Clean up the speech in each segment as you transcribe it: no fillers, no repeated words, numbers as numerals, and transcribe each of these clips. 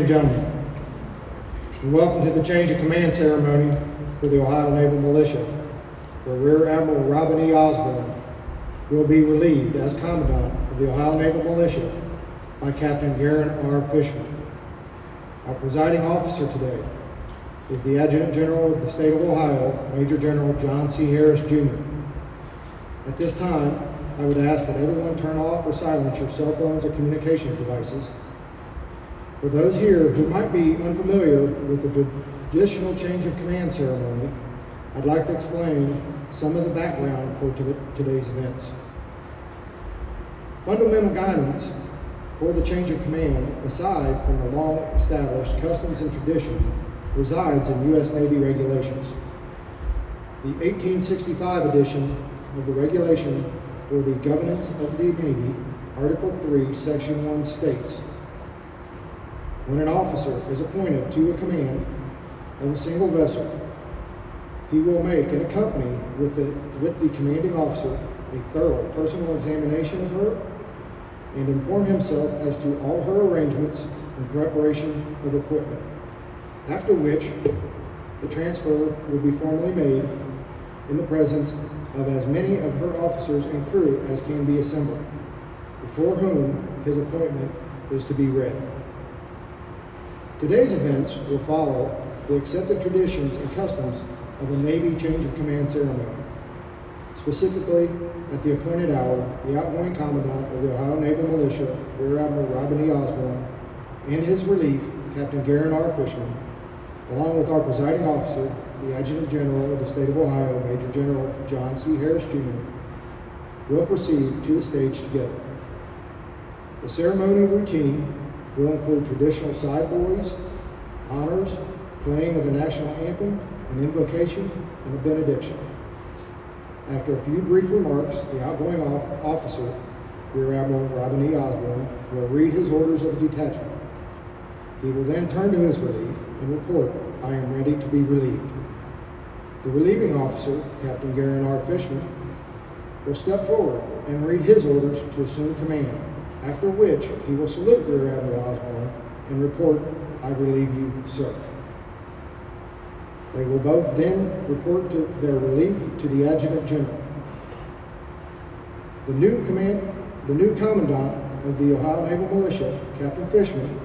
and gentlemen, and welcome to the change of command ceremony for the Ohio Naval Militia, where Rear Admiral Robin E. Osborn will be relieved as Commandant of the Ohio Naval Militia by Captain Garrett R. Fischmann. Our presiding officer today is the Adjutant General of the State of Ohio, Major General John C. Harris, Jr. At this time, I would ask that everyone turn off or silence your cell phones or communication devices. For those here who might be unfamiliar with the traditional change of command ceremony, I'd like to explain some of the background for today's events. Fundamental guidance for the change of command, aside from the long-established customs and tradition, resides in U.S. Navy regulations. The 1865 edition of the regulation for the governance of the Navy, Article 3, Section 1 states, when an officer is appointed to a command of a single vessel, he will make and accompany with the commanding officer a thorough personal examination of her and inform himself as to all her arrangements and preparation of equipment, after which the transfer will be formally made in the presence of as many of her officers and crew as can be assembled, before whom his appointment is to be read. Today's events will follow the accepted traditions and customs of a Navy change of command ceremony. Specifically, at the appointed hour, the outgoing Commandant of the Ohio Naval Militia, Rear Admiral Robin E. Osborn, and his relief, Captain Garrett R. Fischmann, along with our presiding officer, the Adjutant General of the State of Ohio, Major General John C. Harris, Jr., will proceed to the stage together. The ceremony routine will include traditional side boys, honors, playing of the national anthem, an invocation, and a benediction. After a few brief remarks, the outgoing officer, Rear Admiral Robin E. Osborn, will read his orders of the detachment. He will then turn to his relief and report, "I am ready to be relieved." The relieving officer, Captain Garrett R. Fischmann, will step forward and read his orders to assume command, after which he will salute Rear Admiral Osborn and report, "I relieve you, sir." They will both then report to their relief to the Adjutant General. The new Commandant of the Ohio Naval Militia, Captain Fischmann,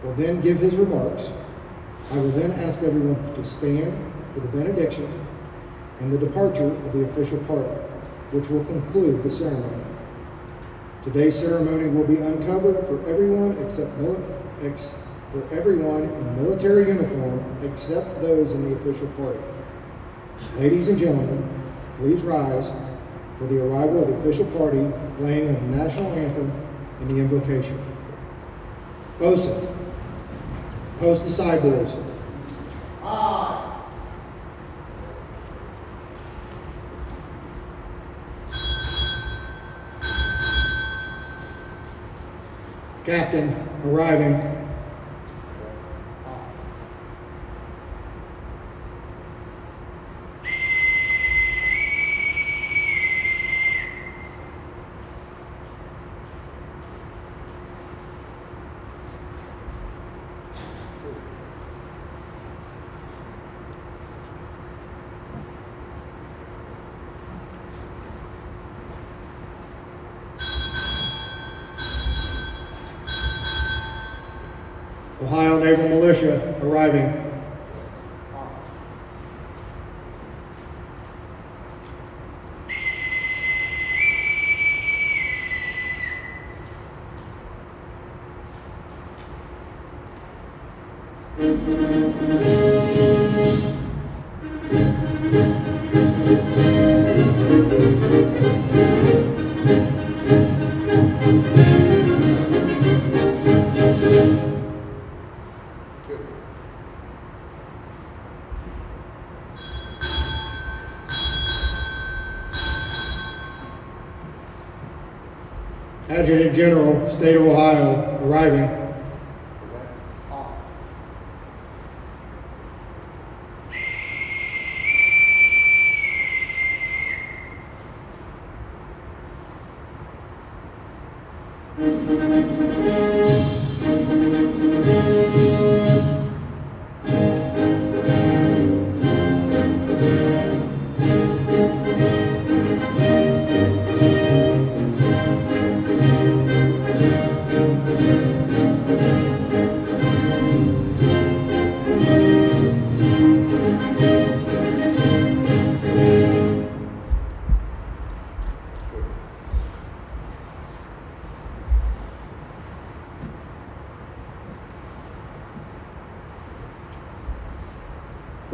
will then give his remarks. I will then ask everyone to stand for the benediction and the departure of the official party, which will conclude the ceremony. Today's ceremony will be uncovered for everyone in military uniform except those in the official party. Ladies and gentlemen, please rise for the arrival of the official party, playing of the national anthem and the invocation. Bosun, post the side boys. Captain, arriving. Ohio Naval Militia arriving. Adjutant General, State of Ohio, arriving.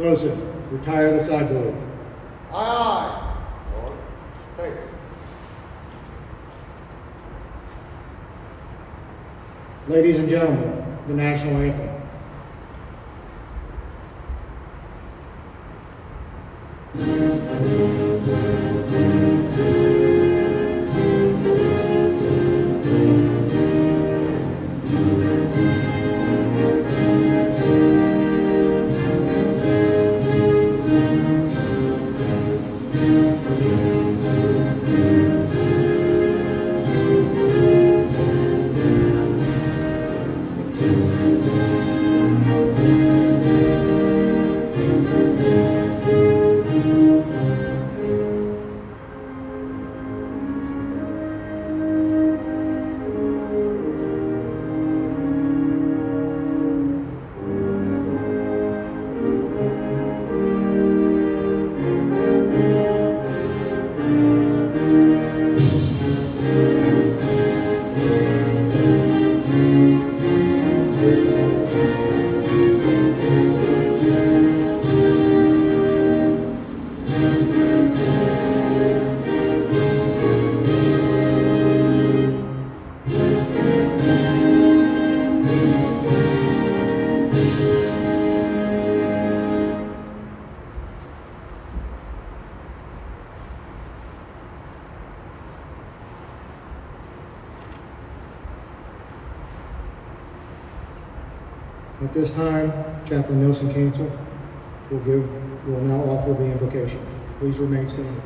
Wilson, retire the side salute. Aye, aye. Lord, thank you. Ladies and gentlemen, the national anthem. At this time, Chaplain Nelson Cancel will now offer the invocation. Please remain standing.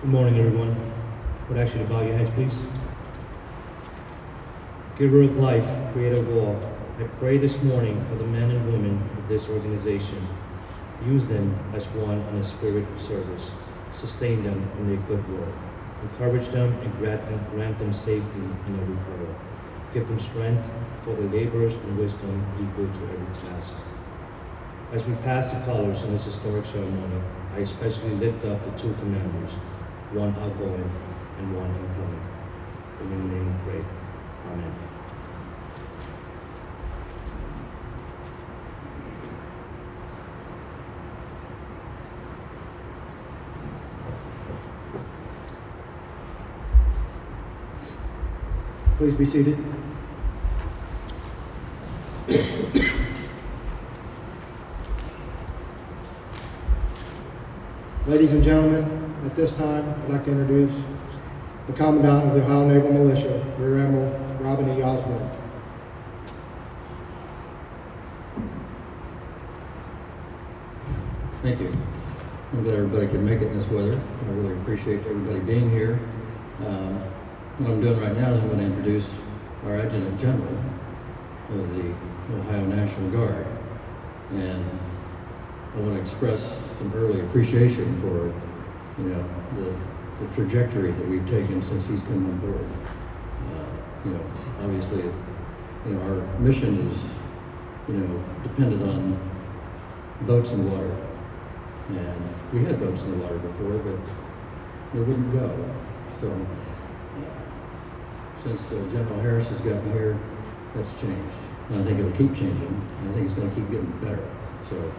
Good morning, everyone. Would I ask you to bow your heads, please? Giver of life, creator of all, I pray this morning for the men and women of this organization. Use them as one in a spirit of service. Sustain them in their good work. Encourage them and grant them safety in every peril. Give them strength for their labors and wisdom equal to every task. As we pass the colors in this historic ceremony, I especially lift up the two commanders, one outgoing and one incoming. In your name we pray. Amen. Please be seated. Ladies and gentlemen, at this time, I'd like to introduce the Commandant of the Ohio Naval Militia, Rear Admiral Robin E. Osborn. Thank you. I'm glad everybody can make it in this weather. I really appreciate everybody being here. What I'm doing right now is I'm going to introduce our Adjutant General of the Ohio National Guard. And I want to express some early appreciation for, the trajectory that we've taken since he's come on board. Obviously, our mission is, dependent on boats in the water. And we had boats in the water before, but they wouldn't go. So, since General Harris has gotten here, that's changed. And I think it'll keep changing. And I think it's going to keep getting better. So,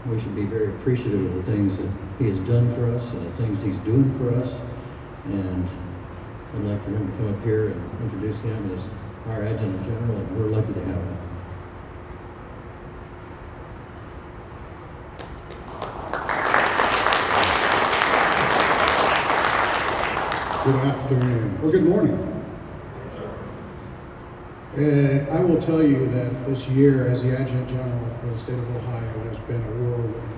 we should be very appreciative of the things that he has done for us and the things he's doing for us. And I'd like for him to come up here and introduce him as our Adjutant General, and we're lucky to have him. Good afternoon, or good morning. I will tell you that this year as the Adjutant General for the state of Ohio has been a whirlwind.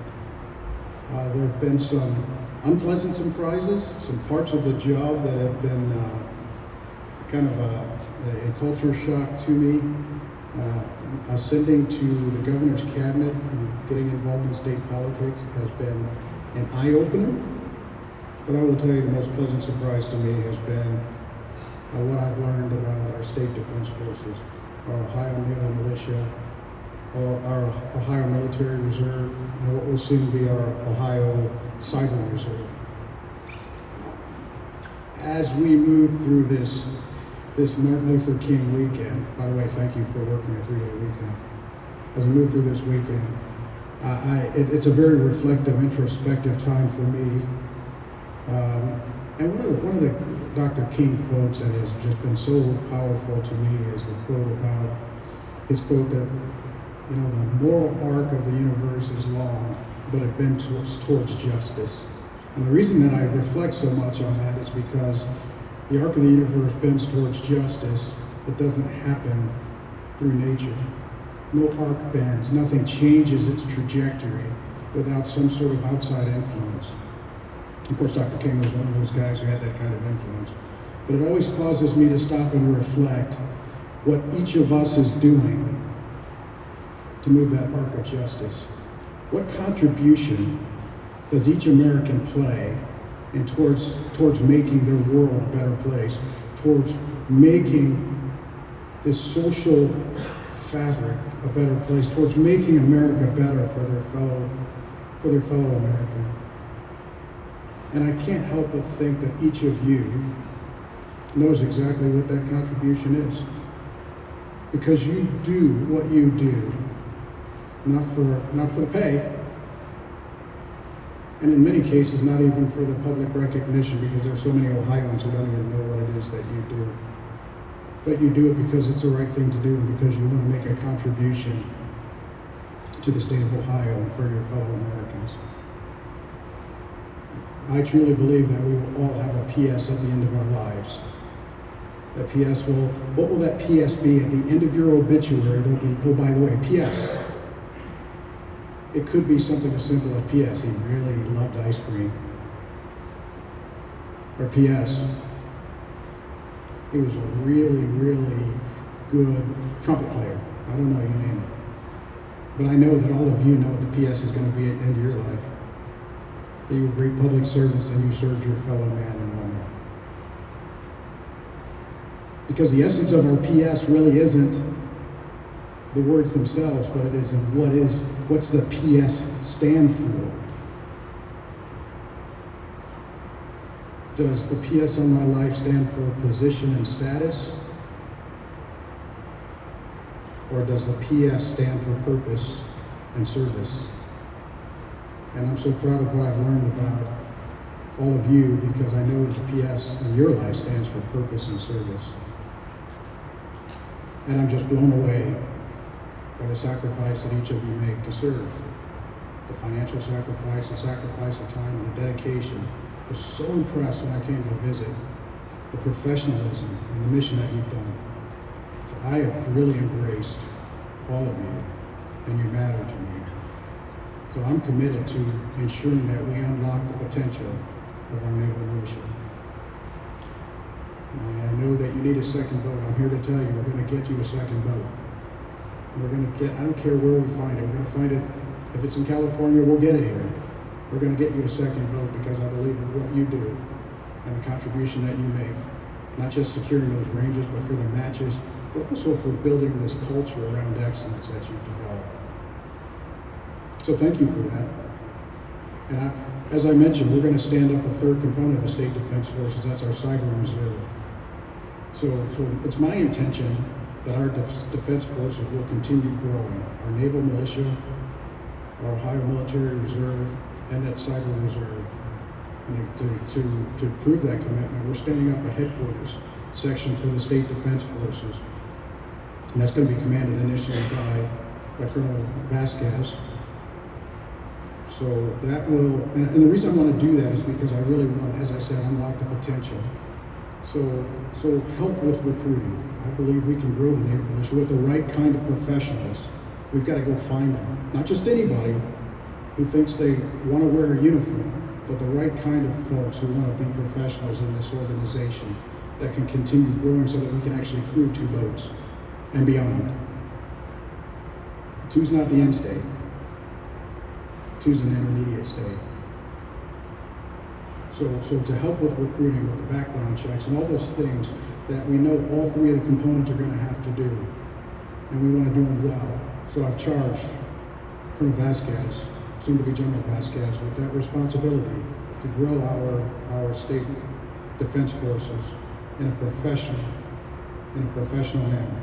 There have been some unpleasant surprises, some parts of the job that have been kind of a culture shock to me. Ascending to the governor's cabinet and getting involved in state politics has been an eye-opener. But I will tell you the most pleasant surprise to me has been what I've learned about our state defense forces, our Ohio Naval Militia, or our Ohio Military Reserve, and what will soon be our Ohio Cyber Reserve. as we move through this Martin Luther King weekend, by the way, thank you for working a 3-day weekend. As we move through this weekend, it's a very reflective, introspective time for me. And one of the Dr. King quotes that has just been so powerful to me is the quote about his quote that, you know, the moral arc of the universe is long, but it bends towards justice. And the reason that I reflect so much on that is because the arc of the universe bends towards justice. It doesn't happen through nature. No arc bends, nothing changes its trajectory without some sort of outside influence. Of course, Dr. King was one of those guys who had that kind of influence. But it always causes me to stop and reflect what each of us is doing to move that arc of justice. What contribution does each American play in towards making their world a better place, towards making this social fabric a better place, towards making America better for their fellow American? And I can't help but think that each of you knows exactly what that contribution is. Because you do what you do, not for the pay, and in many cases, not even for the public recognition, because there's so many Ohioans who don't even know what it is that you do. But you do it because it's the right thing to do, and because you want to make a contribution to the state of Ohio and for your fellow Americans. I truly believe that we will all have a PS at the end of our lives. That PS what will that PS be at the end of your obituary? There'll be, oh, by the way, PS. It could be something as simple as PS, he really loved ice cream. Or PS, he was a really, really good trumpet player. I don't know, you name it. But I know that all of you know what the PS is going to be at the end of your life. That you were great public servants and you served your fellow man and woman. Because the essence of our PS really isn't the words themselves, but it is in what's the PS stand for. Does the PS on my life stand for position and status? Or does the PS stand for purpose and service? And I'm so proud of what I've learned about all of you, because I know that the PS in your life stands for purpose and service. And I'm just blown away by the sacrifice that each of you make to serve. The financial sacrifice, the sacrifice of time, and the dedication. I was so impressed when I came to visit the professionalism and the mission that you've done. So I have really embraced all of you, and you matter to me. So I'm committed to ensuring that we unlock the potential of our Naval Militia. I know that you need a second boat. I'm here to tell you, we're going to get you a second boat. We're going to get, I don't care where we find it. We're going to find it, if it's in California, we'll get it here. We're going to get you a second boat because I believe in what you do and the contribution that you make. Not just securing those ranges, but for the matches, but also for building this culture around excellence that you've developed. So thank you for that. And as I mentioned, we're going to stand up a third component of the State Defense Forces. That's our Cyber Reserve. So it's my intention that our defense forces will continue growing. Our Naval Militia, our Ohio Military Reserve, and that Cyber Reserve. And to prove that commitment, we're standing up a headquarters section for the State Defense Forces. And that's going to be commanded initially by Colonel Vasquez. So that will, and the reason I want to do that is because I really want, as I said, unlock the potential. So help with recruiting. I believe we can grow the Naval Militia with the right kind of professionals. We've got to go find them. Not just anybody who thinks they want to wear a uniform, but the right kind of folks who want to be professionals in this organization that can continue growing so that we can actually crew 2 boats and beyond. 2's not the end state. 2's an intermediate state. So to help with recruiting, with the background checks, and all those things that we know all 3 of the components are going to have to do, and we want to do them well. So I've charged Colonel Vasquez, soon to be General Vasquez, with that responsibility to grow our state defense forces in a professional manner.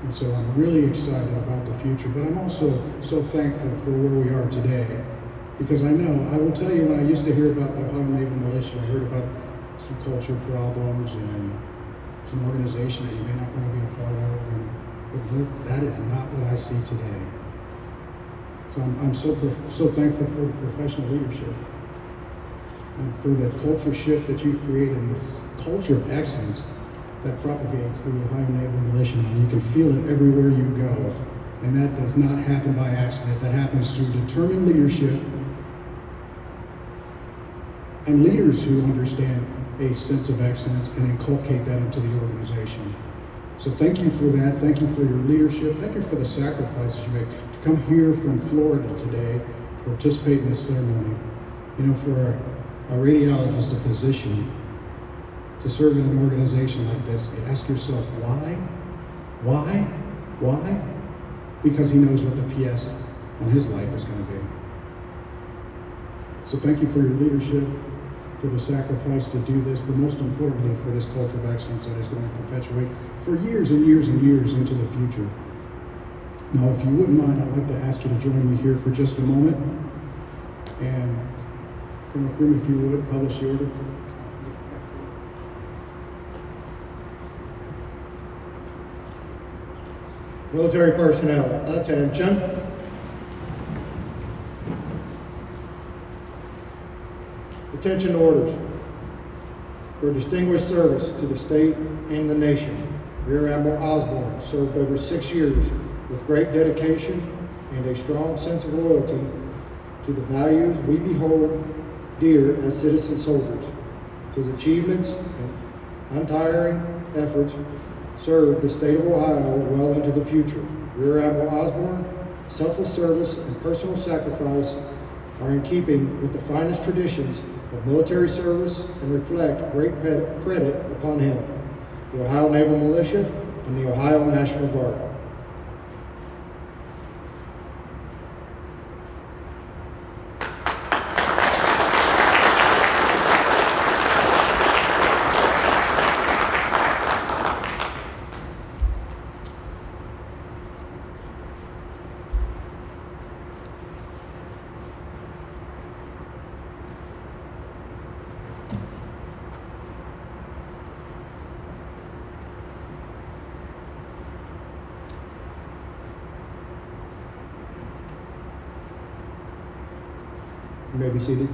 And so I'm really excited about the future, but I'm also so thankful for where we are today, because I will tell you, when I used to hear about the Ohio Naval Militia, I heard about some culture problems and some organization that you may not want to be a part of, but that is not what I see today. So I'm so thankful for the professional leadership and for the culture shift that you've created, this culture of excellence that propagates through the Ohio Naval Militia now. You can feel it everywhere you go, and that does not happen by accident. That happens through determined leadership and leaders who understand a sense of excellence and inculcate that into the organization. So thank you for that. Thank you for your leadership. Thank you for the sacrifices you make to come here from Florida today to participate in this ceremony. You know, for a radiologist, a physician, to serve in an organization like this, you ask yourself, why? Why? Why? Because he knows what the PS on his life is going to be. So thank you for your leadership, for the sacrifice to do this, but most importantly for this culture of excellence that is going to perpetuate for years and years and years into the future. Now, if you wouldn't mind, I'd like to ask you to join me here for just a moment. And Colonel Krim, if you would, publish the order. Military personnel, attention. Attention orders. For distinguished service to the state and the nation, Rear Admiral Osborn served over 6 years with great dedication and a strong sense of loyalty to the values we behold dear as citizen soldiers. His achievements and untiring efforts served the state of Ohio well into the future. Rear Admiral Osborn, selfless service and personal sacrifice are in keeping with the finest traditions of military service and reflect great credit upon him, the Ohio Naval Militia, and the Ohio National Guard. You may be seated.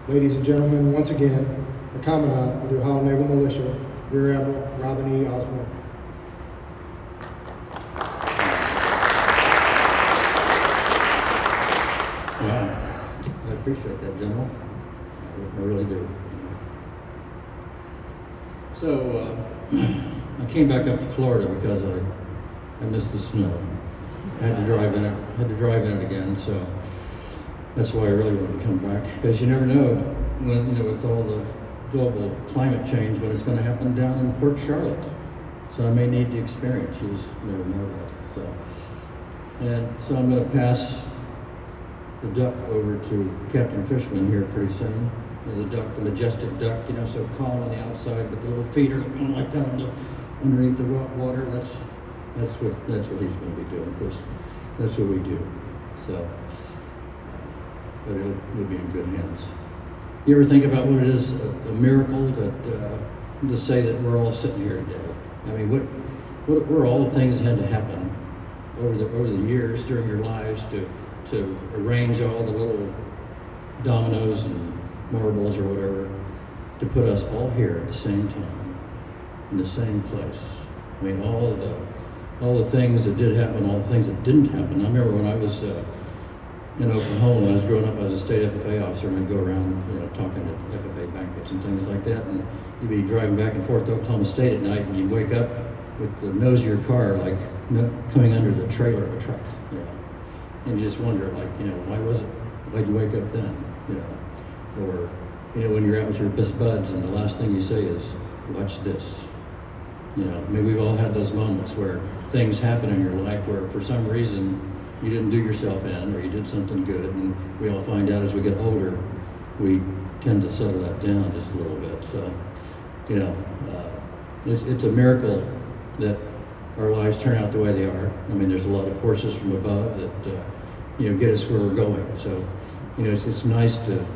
Ladies and gentlemen, once again, the Commandant of the Ohio Naval Militia, Rear Admiral Robin E. Osborn. Wow, I appreciate that, General. I really do. So, I came back up to Florida because I missed the snow. I had to drive in it again, so that's why I really wanted to come back, because you never know when, you know, with all the global climate change, when it's going to happen down in Port Charlotte. So I may need the experience. You just never know that. So I'm going to pass the duck over to Captain Fischmann here pretty soon. You know, the duck, the majestic duck, you know, so calm on the outside, but the little feet are going like that underneath the water. That's what he's going to be doing. Of course, that's what we do. So, but it'll be in good hands. You ever think about what it is, a miracle that to say that we're all sitting here today? I mean, what were all the things that had to happen over the years during your lives to arrange all the little dominoes and marbles or whatever to put us all here at the same time in the same place? I mean, all the things that did happen, all the things that didn't happen. I remember when I was in Oklahoma, when I was growing up, I was a state FFA officer, and I'd go around, you know, talking at FFA banquets and things like that. And you'd be driving back and forth to Oklahoma State at night, and you'd wake up with the nose of your car like coming under the trailer of a truck, you know. And you just wonder, like, you know, why'd you wake up then, you know? Or, you know, when you're out with your best buds, and the last thing you say is, "Watch this." You know, maybe we've all had those moments where things happen in your life where for some reason you didn't do yourself in, or you did something good, and we all find out as we get older, we tend to settle that down just a little bit. So, you know, it's a miracle that our lives turn out the way they are. I mean, there's a lot of forces from above that, you know, get us where we're going. So, you know, it's nice to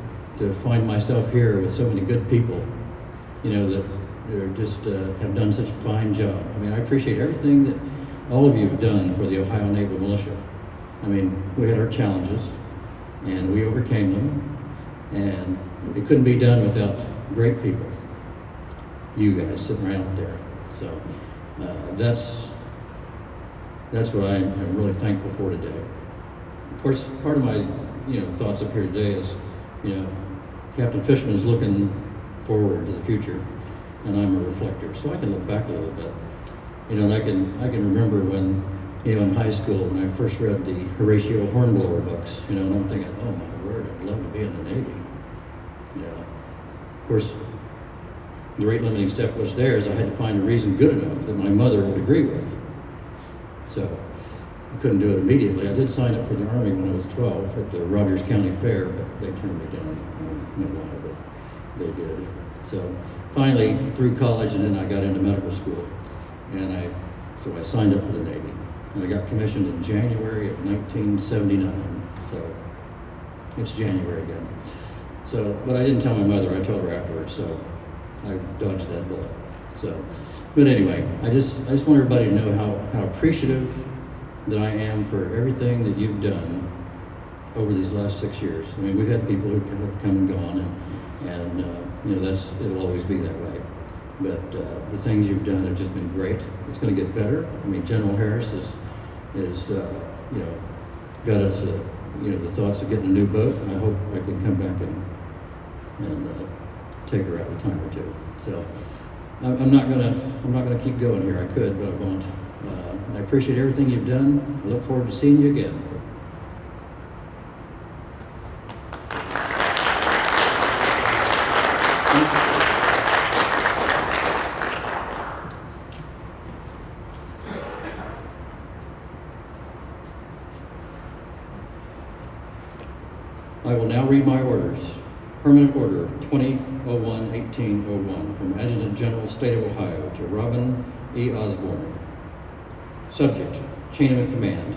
find myself here with so many good people, you know, that are just have done such a fine job. I mean, I appreciate everything that all of you have done for the Ohio Naval Militia. I mean, we had our challenges, and we overcame them, and it couldn't be done without great people. You guys sitting around there. So that's what I'm really thankful for today. Of course, part of my thoughts up here today is, Captain Fischmann is looking forward to the future, and I'm a reflector, so I can look back a little bit. And I can remember when, in high school when I first read the Horatio Hornblower books, and I'm thinking, oh my word, I'd love to be in the Navy. Of course, the rate limiting step was there, is I had to find a reason good enough that my mother would agree with. So I couldn't do it immediately. I did sign up for the Army when I was 12 at the Rogers County Fair, but they turned me down. I don't know why, but they did. So finally, through college, and then I got into medical school, and so I signed up for the Navy, and I got commissioned in January of 1979. So it's January again. So, but I didn't tell my mother. I told her afterwards. So I dodged that bullet. So, but anyway, I just want everybody to know how appreciative that I am for everything that you've done over these last 6 years. I mean, we've had people who have come and gone, and it'll always be that way. But the things you've done have just been great. It's going to get better. I mean, General Harris is got us the thoughts of getting a new boat. And I hope I can come back and take her out a time or two. So I'm not gonna keep going here. I could, but I won't. I appreciate everything you've done. I look forward to seeing you again. I will now read my orders. Permanent Order 2001-1801 from Adjutant General, State of Ohio, to Robin E. Osborn. Subject: Change of Command.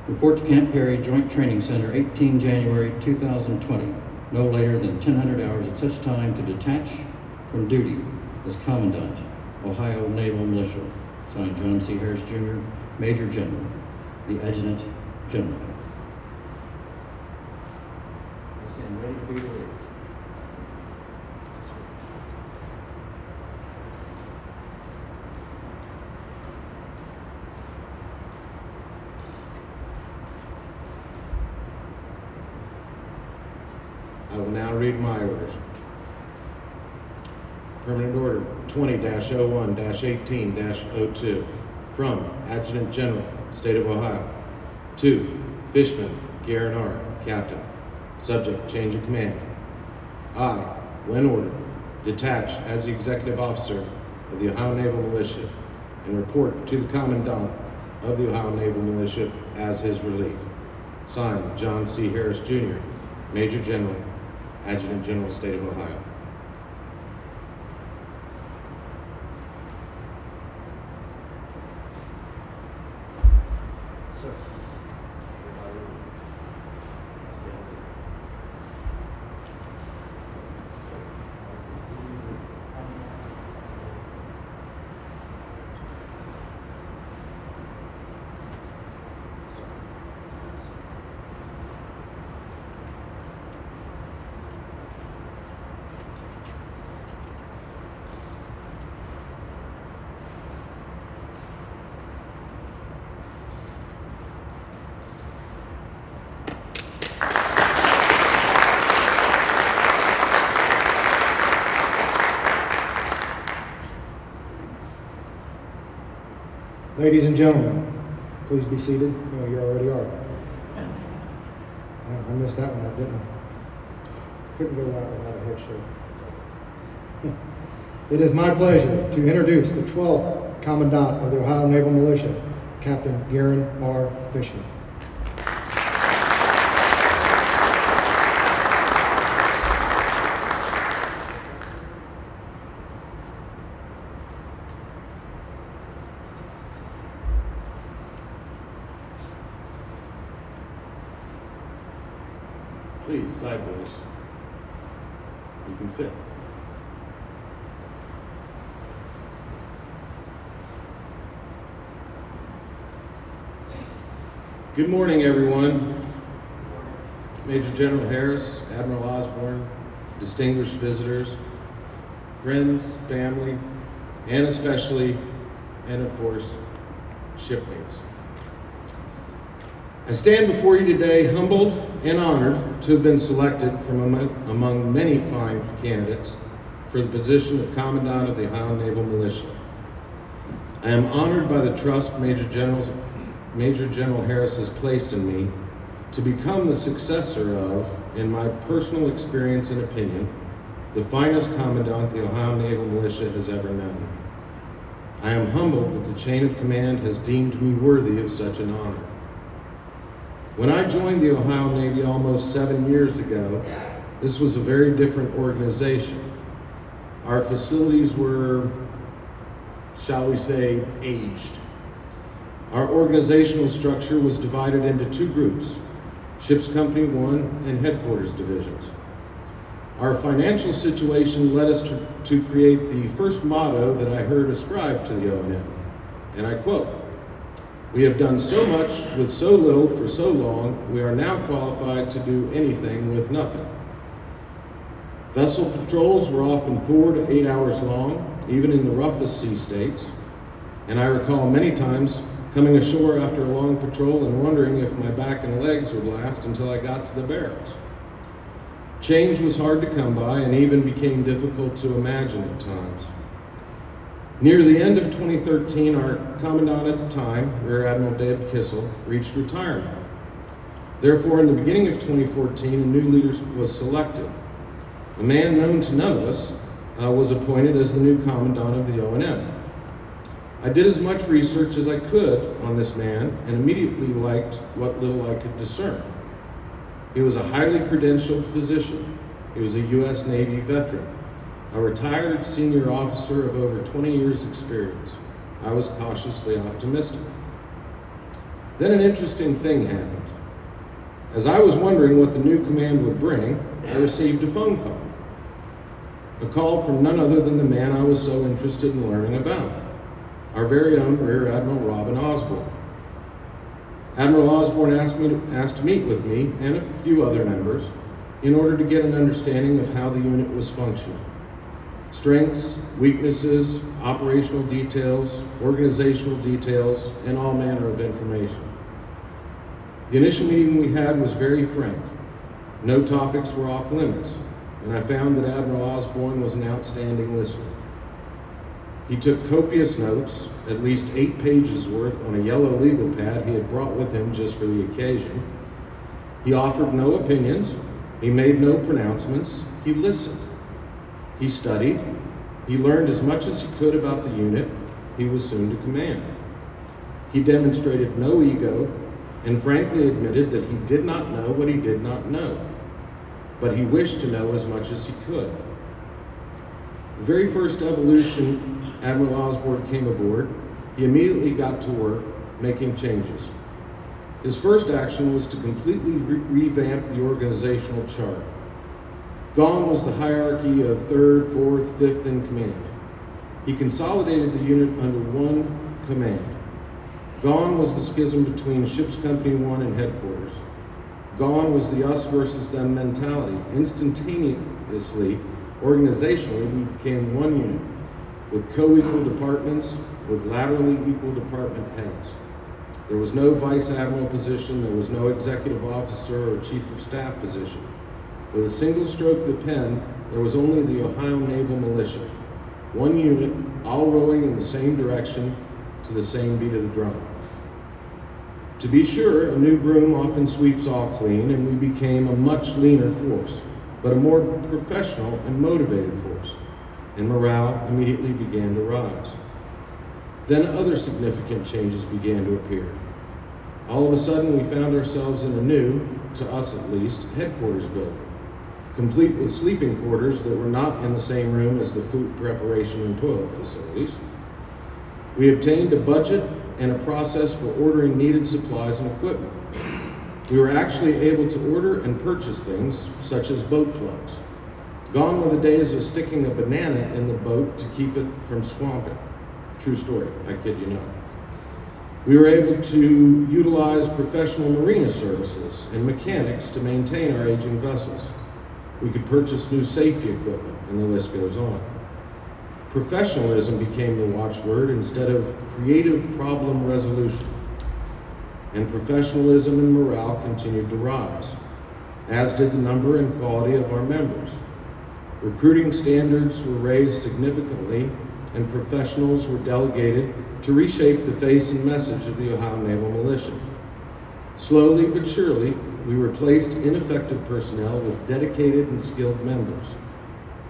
Report to Camp Perry Joint Training Center, 18 January 2020. No later than 1000 hours at such time to detach from duty as Commandant, Ohio Naval Militia. Signed, John C. Harris, Jr., Major General, the Adjutant General. Ready to be relieved. I will now read my orders. Permanent Order 20-01-18-02 from Adjutant General, State of Ohio, to Fischmann, Garen R., Captain. Subject: Change of Command. I, when ordered, detach as the Executive Officer of the Ohio Naval Militia and report to the Commandant of the Ohio Naval Militia as his relief. Signed, John C. Harris, Jr., Major General, Adjutant General, State of Ohio. Ladies and gentlemen, please be seated. No, you already are. I missed that one up, didn't I? Couldn't go out without a head shake. It is my pleasure to introduce the 12th Commandant of the Ohio Naval Militia, Captain Garen R. Fischmann. Please, sideways. You can sit. Good morning, everyone. Major General Harris, Admiral Osborn, distinguished visitors, friends, family, and especially, and of course, shipmates. I stand before you today humbled and honored to have been selected from among many fine candidates for the position of Commandant of the Ohio Naval Militia. I am honored by the trust Major General Harris has placed in me to become the successor of, in my personal experience and opinion, the finest Commandant the Ohio Naval Militia has ever known. I am humbled that the chain of command has deemed me worthy of such an honor. When I joined the Ohio Navy almost 7 years ago, this was a very different organization. Our facilities were, shall we say, aged. Our organizational structure was divided into two groups, Ships Company 1 and Headquarters Divisions. Our financial situation led us to create the first motto that I heard ascribed to the ONM, and I quote, "We have done so much with so little for so long, we are now qualified to do anything with nothing." Vessel patrols were often 4 to 8 hours long, even in the roughest sea states, and I recall many times coming ashore after a long patrol and wondering if my back and legs would last until I got to the barracks. Change was hard to come by and even became difficult to imagine at times. Near the end of 2013, our Commandant at the time, Rear Admiral David Kissel, reached retirement. Therefore, in the beginning of 2014, a new leader was selected. A man known to none of us was appointed as the new Commandant of the ONM. I did as much research as I could on this man and immediately liked what little I could discern. He was a highly credentialed physician. He was a U.S. Navy veteran, a retired senior officer of over 20 years' experience. I was cautiously optimistic. Then an interesting thing happened. As I was wondering what the new command would bring, I received a phone call. A call from none other than the man I was so interested in learning about, our very own Rear Admiral Robin Osborn. Admiral Osborn asked to meet with me and a few other members in order to get an understanding of how the unit was functioning. Strengths, weaknesses, operational details, organizational details, and all manner of information. The initial meeting we had was very frank. No topics were off limits, and I found that Admiral Osborn was an outstanding listener. He took copious notes, at least 8 pages worth on a yellow legal pad he had brought with him just for the occasion. He offered no opinions, he made no pronouncements, he listened. He studied, he learned as much as he could about the unit he was soon to command. He demonstrated no ego and frankly admitted that he did not know what he did not know, but he wished to know as much as he could. The very first evolution Admiral Osborn came aboard, he immediately got to work making changes. His first action was to completely revamp the organizational chart. Gone was the hierarchy of 3rd, 4th, 5th in command. He consolidated the unit under one command. Gone was the schism between Ships Company 1 and Headquarters. Gone was the us versus them mentality. Instantaneously, organizationally, we became one unit with co-equal departments, with laterally equal department heads. There was no vice admiral position, there was no executive officer or chief of staff position. With a single stroke of the pen, there was only the Ohio Naval Militia. One unit, all rowing in the same direction to the same beat of the drum. To be sure, a new broom often sweeps all clean, and we became a much leaner force, but a more professional and motivated force, and morale immediately began to rise. Then other significant changes began to appear. All of a sudden, we found ourselves in a new, to us at least, headquarters building, complete with sleeping quarters that were not in the same room as the food preparation and toilet facilities. We obtained a budget and a process for ordering needed supplies and equipment. We were actually able to order and purchase things such as boat plugs. Gone were the days of sticking a banana in the boat to keep it from swamping. True story, I kid you not. We were able to utilize professional marina services and mechanics to maintain our aging vessels. We could purchase new safety equipment, and the list goes on. Professionalism became the watchword instead of creative problem resolution. And professionalism and morale continued to rise, as did the number and quality of our members. Recruiting standards were raised significantly, and professionals were delegated to reshape the face and message of the Ohio Naval Militia. Slowly but surely, we replaced ineffective personnel with dedicated and skilled members.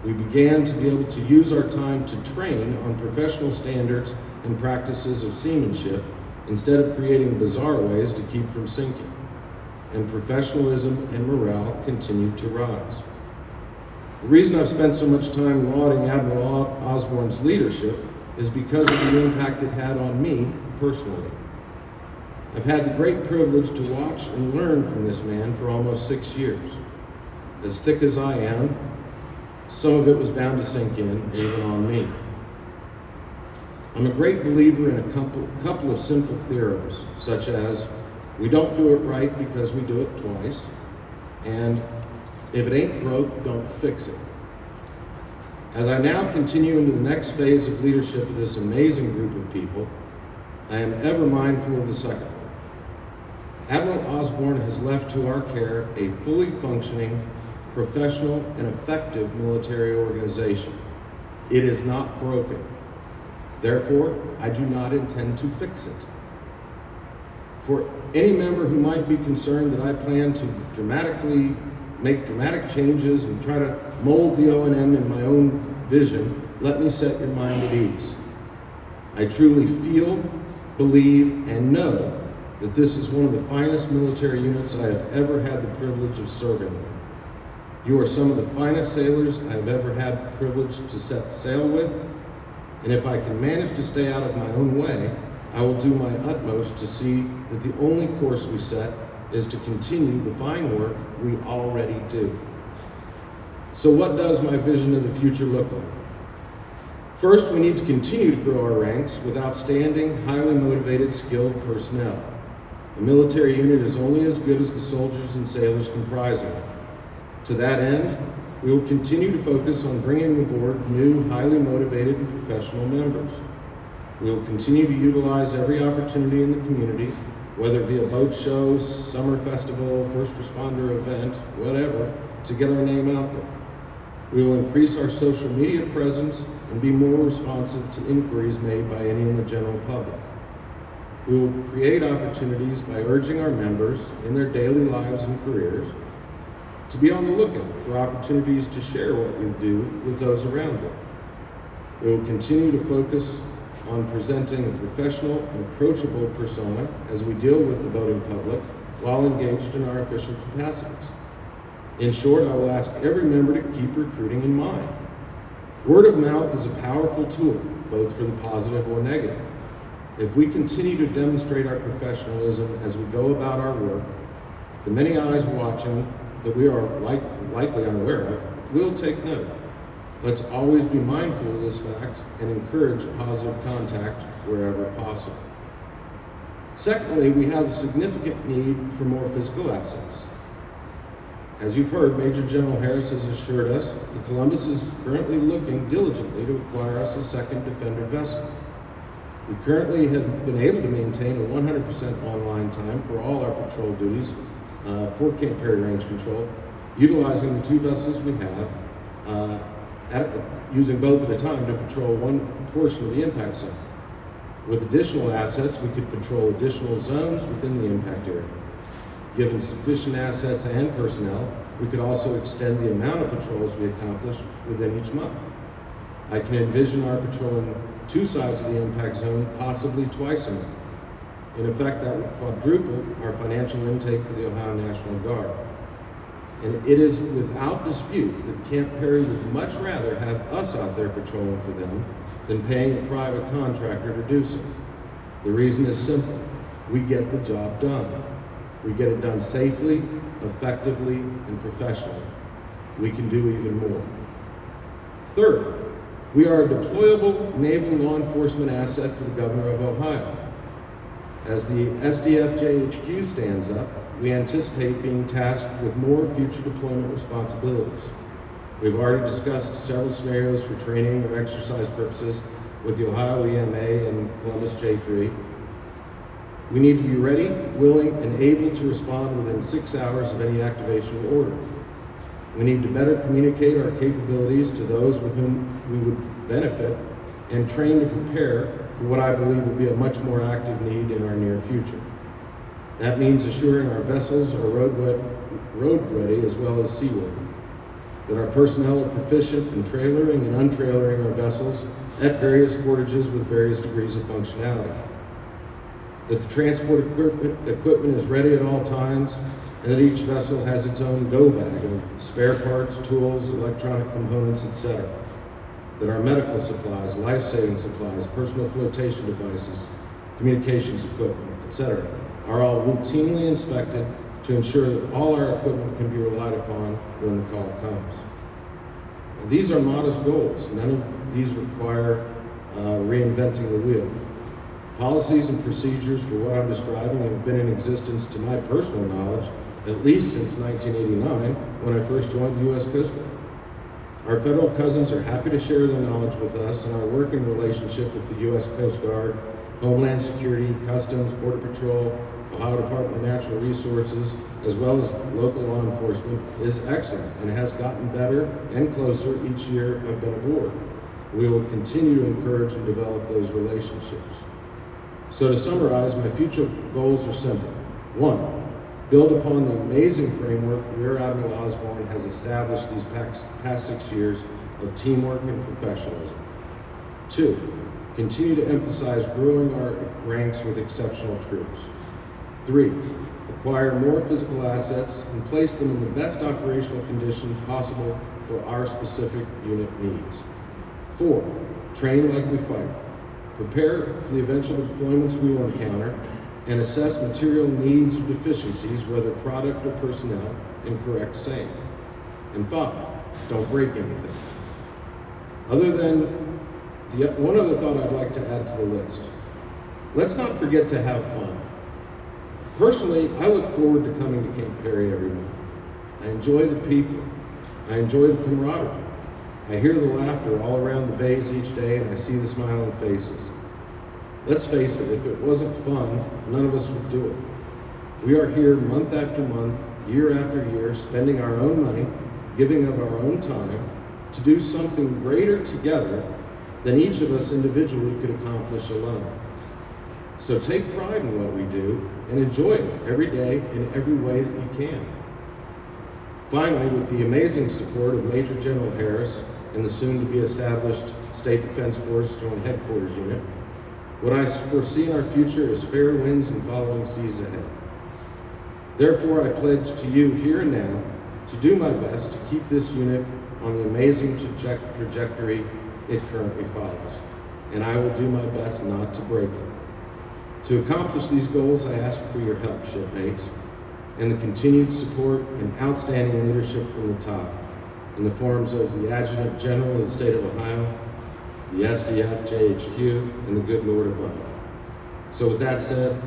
We began to be able to use our time to train on professional standards and practices of seamanship instead of creating bizarre ways to keep from sinking. And professionalism and morale continued to rise. The reason I've spent so much time lauding Admiral Osborn's leadership is because of the impact it had on me personally. I've had the great privilege to watch and learn from this man for almost 6 years. As thick as I am, some of it was bound to sink in, even on me. I'm a great believer in a couple of simple theorems, such as, we don't do it right because we do it twice, and if it ain't broke, don't fix it. As I now continue into the next phase of leadership of this amazing group of people, I am ever mindful of the second one. Admiral Osborn has left to our care a fully functioning, professional, and effective military organization. It is not broken. Therefore, I do not intend to fix it. For any member who might be concerned that I plan to make dramatic changes and try to mold the O&M in my own vision, let me set your mind at ease. I truly feel, believe, and know that this is one of the finest military units I have ever had the privilege of serving with. You are some of the finest sailors I have ever had the privilege to set sail with, and if I can manage to stay out of my own way, I will do my utmost to see that the only course we set is to continue the fine work we already do. So what does my vision of the future look like? First, we need to continue to grow our ranks with outstanding, highly motivated, skilled personnel. A military unit is only as good as the soldiers and sailors comprising it. To that end, we will continue to focus on bringing aboard new, highly motivated and professional members. We will continue to utilize every opportunity in the community, whether via boat shows, summer festival, first responder event, whatever, to get our name out there. We will increase our social media presence and be more responsive to inquiries made by any in the general public. We will create opportunities by urging our members in their daily lives and careers to be on the lookout for opportunities to share what we do with those around them. We will continue to focus on presenting a professional and approachable persona as we deal with the boating public while engaged in our official capacities. In short, I will ask every member to keep recruiting in mind. Word of mouth is a powerful tool, both for the positive or negative. If we continue to demonstrate our professionalism as we go about our work, the many eyes watching that we are likely unaware of will take note. Let's always be mindful of this fact and encourage positive contact wherever possible. Secondly, we have a significant need for more physical assets. As you've heard, Major General Harris has assured us that Columbus is currently looking diligently to acquire us a second Defender vessel. We currently have been able to maintain a 100% online time for all our patrol duties for Camp Perry Range Control, utilizing the two vessels we have, using both at a time to patrol one portion of the impact zone. With additional assets, we could patrol additional zones within the impact area. Given sufficient assets and personnel, we could also extend the amount of patrols we accomplish within each month. I can envision our patrolling two sides of the impact zone, possibly twice a month. In effect, that would quadruple our financial intake for the Ohio National Guard. And it is without dispute that Camp Perry would much rather have us out there patrolling for them than paying a private contractor to do so. The reason is simple. We get the job done. We get it done safely, effectively, and professionally. We can do even more. Third, we are a deployable naval law enforcement asset for the Governor of Ohio. As the SDF JHQ stands up, we anticipate being tasked with more future deployment responsibilities. We've already discussed several scenarios for training or exercise purposes with the Ohio EMA and Columbus J3. We need to be ready, willing, and able to respond within 6 hours of any activation order. We need to better communicate our capabilities to those with whom we would benefit and train to prepare for what I believe will be a much more active need in our near future. That means assuring our vessels are road ready as well as seaworthy, that our personnel are proficient in trailering and untrailering our vessels at various portages with various degrees of functionality, that the transport equipment is ready at all times, and that each vessel has its own go bag of spare parts, tools, electronic components, etc. That our medical supplies, life-saving supplies, personal flotation devices, communications equipment, etc. are all routinely inspected to ensure that all our equipment can be relied upon when the call comes. And these are modest goals. None of these require reinventing the wheel. Policies and procedures for what I'm describing have been in existence, to my personal knowledge, at least since 1989, when I first joined the U.S. Coast Guard. Our federal cousins are happy to share their knowledge with us, and our working relationship with the U.S. Coast Guard, Homeland Security, Customs, Border Patrol, Ohio Department of Natural Resources, as well as local law enforcement is excellent and has gotten better and closer each year I've been aboard. We will continue to encourage and develop those relationships. So to summarize, my future goals are simple. 1, build upon the amazing framework Rear Admiral Osborn has established these past 6 years of teamwork and professionalism. 2, continue to emphasize growing our ranks with exceptional troops. 3, acquire more physical assets and place them in the best operational condition possible for our specific unit needs. 4, train like we fight. Prepare for the eventual deployments we will encounter and assess material needs or deficiencies, whether product or personnel, and correct same. And 5, don't break anything. One other thought I'd like to add to the list. Let's not forget to have fun. Personally, I look forward to coming to Camp Perry every month. I enjoy the people. I enjoy the camaraderie. I hear the laughter all around the bays each day, and I see the smiling faces. Let's face it, if it wasn't fun, none of us would do it. We are here month after month, year after year, spending our own money, giving of our own time, to do something greater together than each of us individually could accomplish alone. So take pride in what we do and enjoy it every day in every way that you can. Finally, with the amazing support of Major General Harris and the soon-to-be established State Defense Force Joint Headquarters Unit, what I foresee in our future is fair winds and following seas ahead. Therefore, I pledge to you here and now to do my best to keep this unit on the amazing trajectory it currently follows, and I will do my best not to break it. To accomplish these goals, I ask for your help, shipmates, and the continued support and outstanding leadership from the top, in the forms of the Adjutant General of the State of Ohio, the SDF, JHQ, and the good Lord above. So with that said,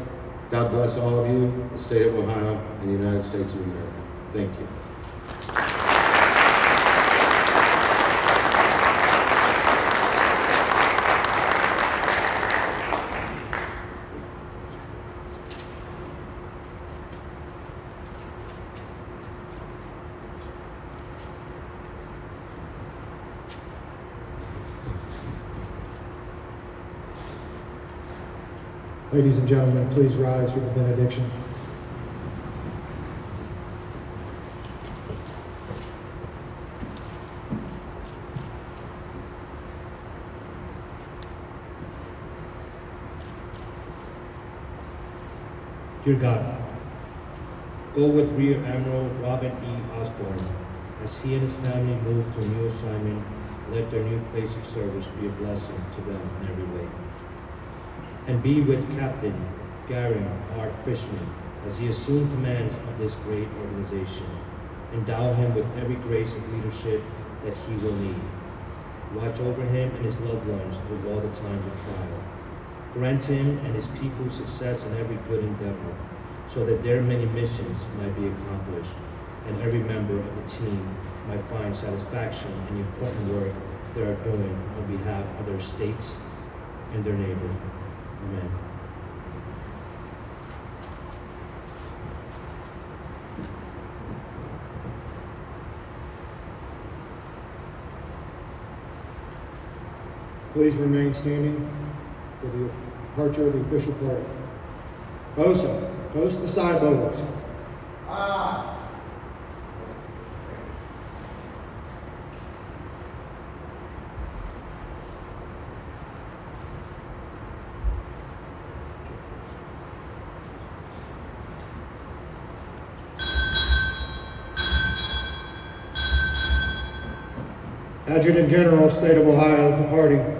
God bless all of you, the State of Ohio, and the United States of America. Thank you. Ladies and gentlemen, please rise for the benediction. Dear God, go with Rear Admiral Robert E. Osborn as he and his family move to a new assignment. Let their new place of service be a blessing to them in every way. And be with Captain Garen R. Fischmann as he assumes command of this great organization. Endow him with every grace of leadership that he will need. Watch over him and his loved ones through all the times of trial. Grant him and his people success in every good endeavor, so that their many missions might be accomplished, and every member of the team might find satisfaction in the important work they are doing on behalf of their states and their neighbor. Amen. Please remain standing for the departure of the official party. Bosa, post the side bowls. Aye. Adjutant General, State of Ohio, departing.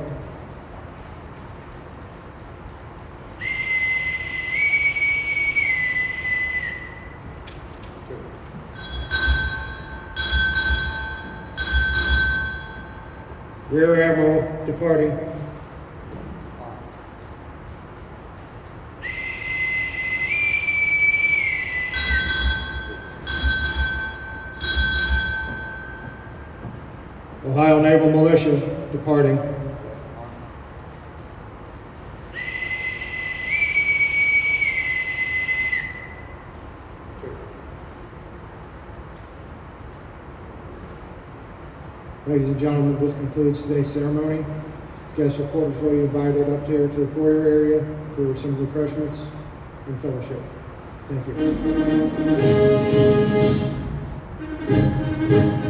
Rear Admiral, departing. Ohio Naval Militia, departing. Ladies and gentlemen, this concludes today's ceremony. Guests are cordially invited up here to the foyer area for some refreshments and fellowship. Thank you.